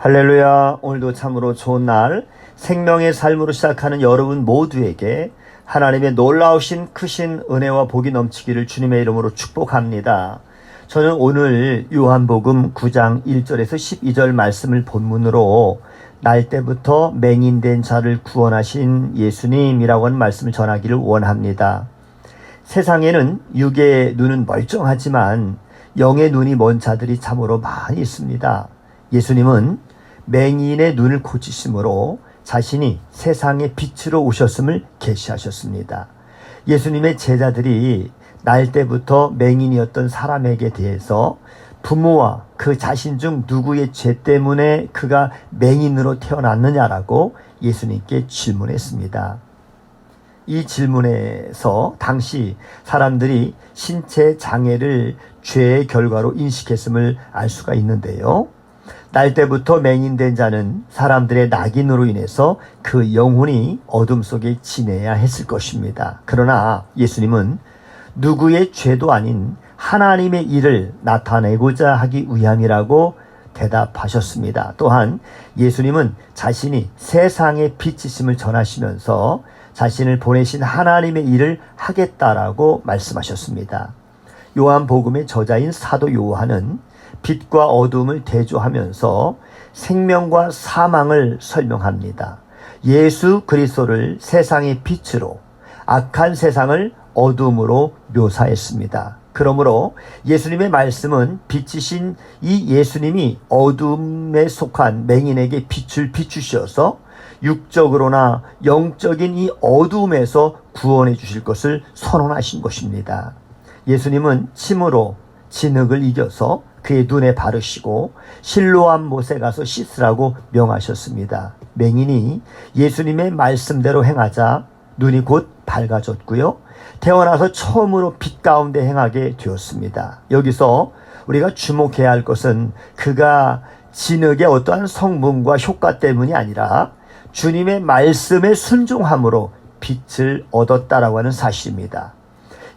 할렐루야. 오늘도 참으로 좋은 날, 생명의 삶으로 시작하는 여러분 모두에게 하나님의 놀라우신 크신 은혜와 복이 넘치기를 주님의 이름으로 축복합니다. 저는 오늘 요한복음 9장 1절에서 12절 말씀을 본문으로 날 때부터 맹인된 자를 구원하신 예수님이라고 하는 말씀을 전하기를 원합니다. 세상에는 육의 눈은 멀쩡하지만 영의 눈이 먼 자들이 참으로 많이 있습니다. 예수님은 맹인의 눈을 고치심으로 자신이 세상의 빛으로 오셨음을 계시하셨습니다. 예수님의 제자들이 날 때부터 맹인이었던 사람에게 대해서 부모와 그 자신 중 누구의 죄 때문에 그가 맹인으로 태어났느냐라고 예수님께 질문했습니다. 이 질문에서 당시 사람들이 신체 장애를 죄의 결과로 인식했음을 알 수가 있는데요. 날 때부터 맹인된 자는 사람들의 낙인으로 인해서 그 영혼이 어둠 속에 지내야 했을 것입니다. 그러나 예수님은 누구의 죄도 아닌 하나님의 일을 나타내고자 하기 위함이라고 대답하셨습니다. 또한 예수님은 자신이 세상의 빛이심을 전하시면서 자신을 보내신 하나님의 일을 하겠다라고 말씀하셨습니다. 요한복음의 저자인 사도 요한은 빛과 어둠을 대조하면서 생명과 사망을 설명합니다. 예수 그리스도를 세상의 빛으로, 악한 세상을 어둠으로 묘사했습니다. 그러므로 예수님의 말씀은 빛이신 이 예수님이 어둠에 속한 맹인에게 빛을 비추셔서 육적으로나 영적인 이 어둠에서 구원해 주실 것을 선언하신 것입니다. 예수님은 침으로 진흙을 이겨서 그의 눈에 바르시고 실로암 못에 가서 씻으라고 명하셨습니다. 맹인이 예수님의 말씀대로 행하자 눈이 곧 밝아졌고요. 태어나서 처음으로 빛 가운데 행하게 되었습니다. 여기서 우리가 주목해야 할 것은 그가 진흙의 어떠한 성분과 효과 때문이 아니라 주님의 말씀에 순종함으로 빛을 얻었다라고 하는 사실입니다.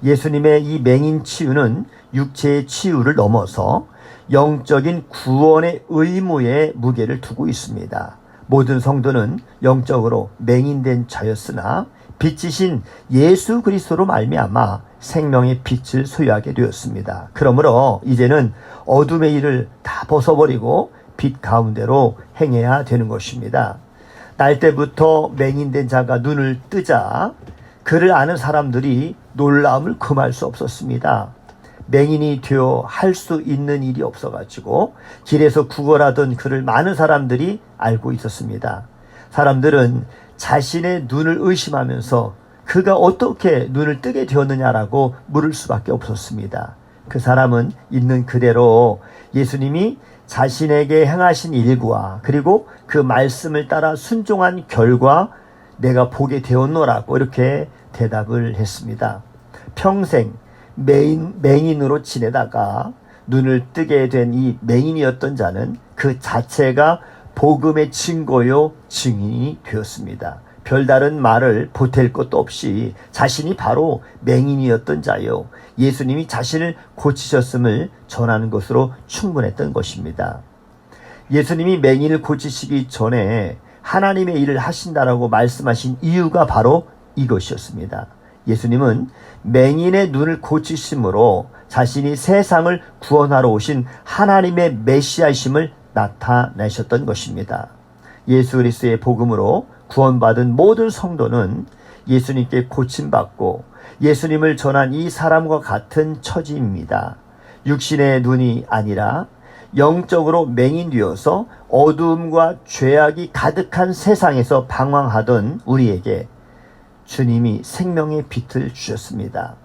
예수님의 이 맹인 치유는 육체의 치유를 넘어서 영적인 구원의 의무에 무게를 두고 있습니다. 모든 성도는 영적으로 맹인된 자였으나 빛이신 예수 그리스도로 말미암아 생명의 빛을 소유하게 되었습니다. 그러므로 이제는 어둠의 일을 다 벗어버리고 빛 가운데로 행해야 되는 것입니다. 날 때부터 맹인된 자가 눈을 뜨자 그를 아는 사람들이 놀라움을 금할 수 없었습니다. 맹인이 되어 할 수 있는 일이 없어가지고 길에서 구걸하던 그를 많은 사람들이 알고 있었습니다. 사람들은 자신의 눈을 의심하면서 그가 어떻게 눈을 뜨게 되었느냐라고 물을 수밖에 없었습니다. 그 사람은 있는 그대로 예수님이 자신에게 행하신 일과 그리고 그 말씀을 따라 순종한 결과 내가 보게 되었노라고 이렇게 대답을 했습니다. 평생 맹인으로 지내다가 눈을 뜨게 된 이 맹인이었던 자는 그 자체가 복음의 증거요 증인이 되었습니다. 별다른 말을 보탤 것도 없이 자신이 바로 맹인이었던 자요 예수님이 자신을 고치셨음을 전하는 것으로 충분했던 것입니다. 예수님이 맹인을 고치시기 전에 하나님의 일을 하신다라고 말씀하신 이유가 바로 이것이었습니다. 예수님은 맹인의 눈을 고치심으로 자신이 세상을 구원하러 오신 하나님의 메시아이심을 나타내셨던 것입니다. 예수 그리스도의 복음으로 구원받은 모든 성도는 예수님께 고침받고 예수님을 전한 이 사람과 같은 처지입니다. 육신의 눈이 아니라 영적으로 맹인되어서 어두움과 죄악이 가득한 세상에서 방황하던 우리에게 주님이 생명의 빛을 주셨습니다.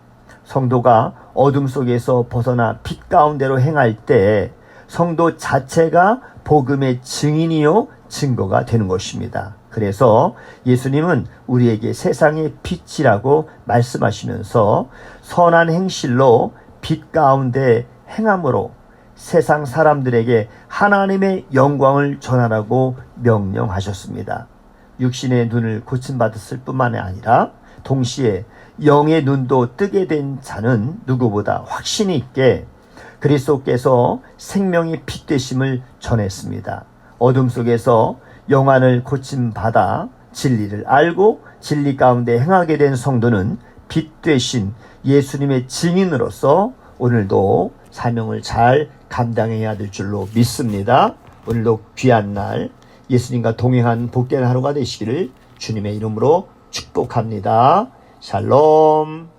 성도가 어둠 속에서 벗어나 빛 가운데로 행할 때 성도 자체가 복음의 증인이요 증거가 되는 것입니다. 그래서 예수님은 우리에게 세상의 빛이라고 말씀하시면서 선한 행실로 빛 가운데 행함으로 세상 사람들에게 하나님의 영광을 전하라고 명령하셨습니다. 육신의 눈을 고침받았을 뿐만 아니라 동시에 영의 눈도 뜨게 된 자는 누구보다 확신 있게 그리스도께서 생명의 빛 되심을 전했습니다. 어둠 속에서 영안을 고침받아 진리를 알고 진리 가운데 행하게 된 성도는 빛 되신 예수님의 증인으로서 오늘도 사명을 잘 감당해야 될 줄로 믿습니다. 오늘도 귀한 날 예수님과 동행한 복된 하루가 되시기를 주님의 이름으로 축복합니다. 샬롬.